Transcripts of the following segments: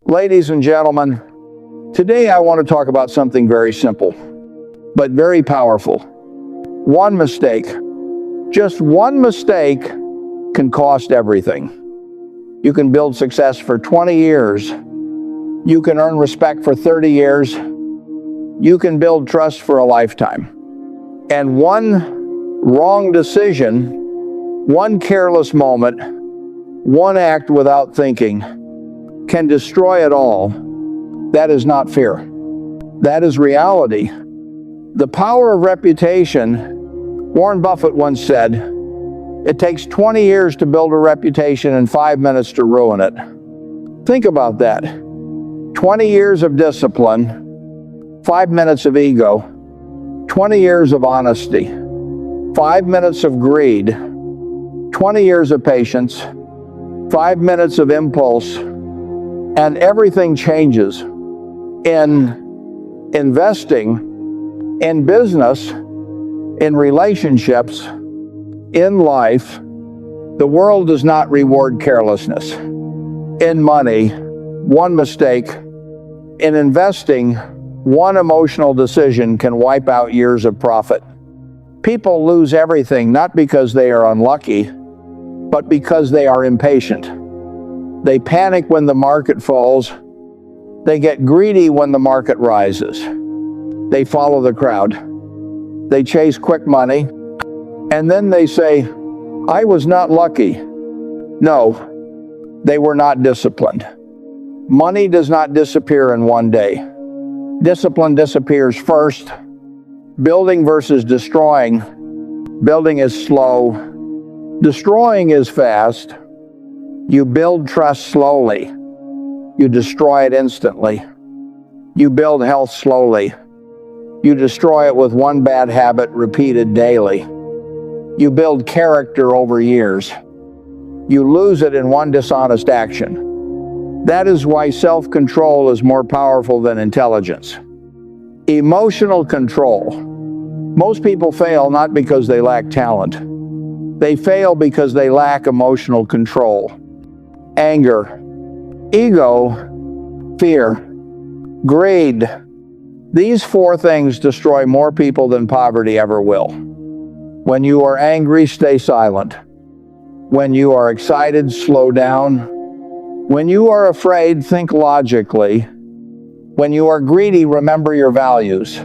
Ladies and gentlemen, today I want to talk about something very simple, but very powerful. One mistake. Just one mistake can cost everything. You can build success for 20 years. You can earn respect for 30 years. You can build trust for a lifetime. And one wrong decision, one careless moment, one act without thinking can destroy it all. That is not fear. That is reality. The power of reputation. Warren Buffett once said, it takes 20 years to build a reputation and 5 minutes to ruin it. Think about that. 20 years of discipline, 5 minutes of ego, 20 years of honesty, 5 minutes of greed, 20 years of patience, 5 minutes of impulse, and everything changes. In investing, in business, in relationships, in life, the world does not reward carelessness. In money, one mistake. In investing, one emotional decision can wipe out years of profit. People lose everything not because they are unlucky, but because they are impatient. They panic when the market falls. They get greedy when the market rises. They follow the crowd. They chase quick money. And then they say, I was not lucky. No, they were not disciplined. Money does not disappear in one day. Discipline disappears first. Building versus destroying. Building is slow. Destroying is fast. You build trust slowly. You destroy it instantly. You build health slowly. You destroy it with one bad habit repeated daily. You build character over years. You lose it in one dishonest action. That is why self-control is more powerful than intelligence. Emotional control. Most people fail not because they lack talent. They fail because they lack emotional control. Anger, ego, fear, greed. These four things destroy more people than poverty ever will. When you are angry, stay silent. When you are excited, slow down. When you are afraid, think logically. When you are greedy, remember your values.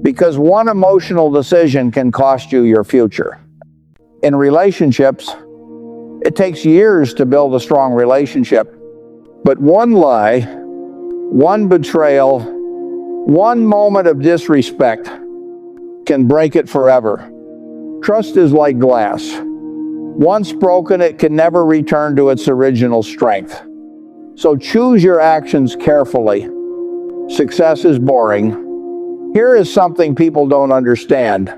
Because one emotional decision can cost you your future. In relationships, it takes years to build a strong relationship. But one lie, one betrayal, one moment of disrespect can break it forever. Trust is like glass. Once broken, it can never return to its original strength. So choose your actions carefully. Success is boring. Here is something people don't understand.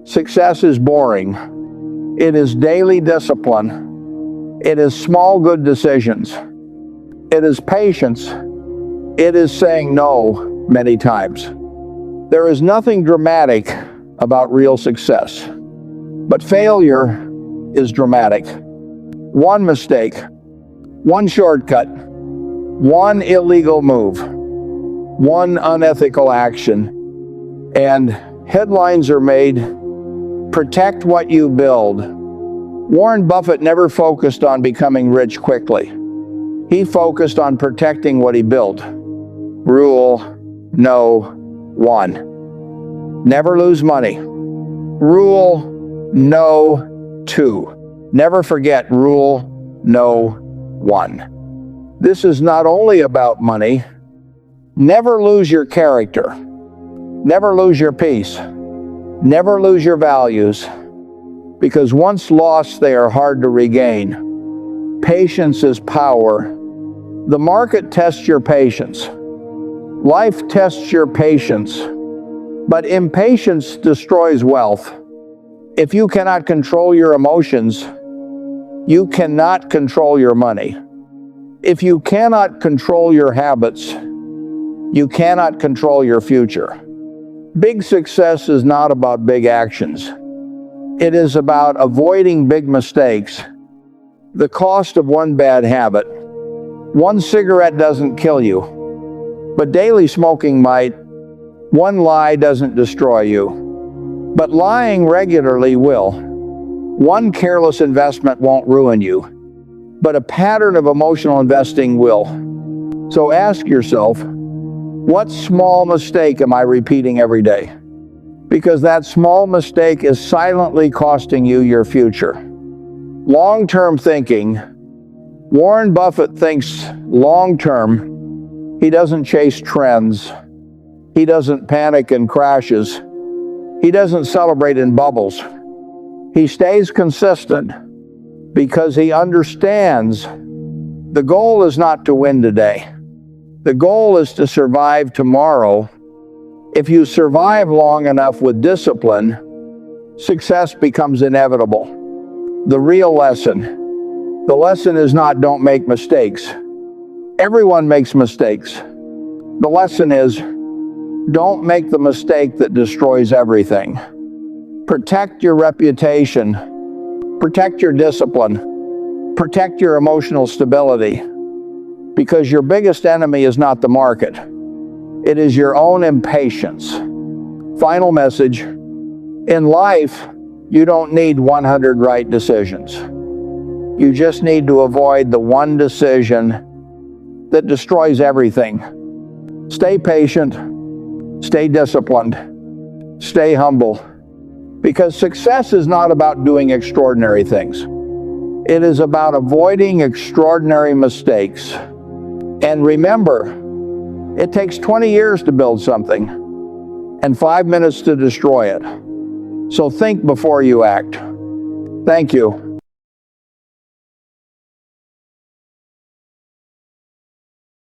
Success is boring. It is daily discipline. It is small good decisions. It is patience. It is saying no many times. There is nothing dramatic about real success. But failure is dramatic. One mistake, one shortcut, one illegal move, one unethical action, and headlines are made. Protect what you build. Warren Buffett never focused on becoming rich quickly. He focused on protecting what he built. Rule no. 1. Never lose money. Rule no. 2. Never forget rule no. 1. This is not only about money. Never lose your character. Never lose your peace. Never lose your values. Because once lost, they are hard to regain. Patience is power. The market tests your patience. Life tests your patience. But impatience destroys wealth. If you cannot control your emotions, you cannot control your money. If you cannot control your habits, you cannot control your future. Big success is not about big actions. It is about avoiding big mistakes. The cost of one bad habit One cigarette doesn't kill you, but daily smoking might. One lie doesn't destroy you, but lying regularly will. One careless investment won't ruin you, but a pattern of emotional investing will. So ask yourself, what small mistake am I repeating every day? Because that small mistake is silently costing you your future. Long-term thinking. Warren Buffett thinks long-term. He doesn't chase trends. He doesn't panic in crashes. He doesn't celebrate in bubbles. He stays consistent because he understands the goal is not to win today. The goal is to survive tomorrow. If you survive long enough with discipline, success becomes inevitable. The real lesson. The lesson is not don't make mistakes. Everyone makes mistakes. The lesson is don't make the mistake that destroys everything. Protect your reputation. Protect your discipline. Protect your emotional stability. Because your biggest enemy is not the market. It is your own impatience. Final message. In life, you don't need 100 right decisions. You just need to avoid the one decision that destroys everything. Stay patient, stay disciplined, stay humble. Because success is not about doing extraordinary things. It is about avoiding extraordinary mistakes. And remember, it takes 20 years to build something and 5 minutes to destroy it. So think before you act. Thank you.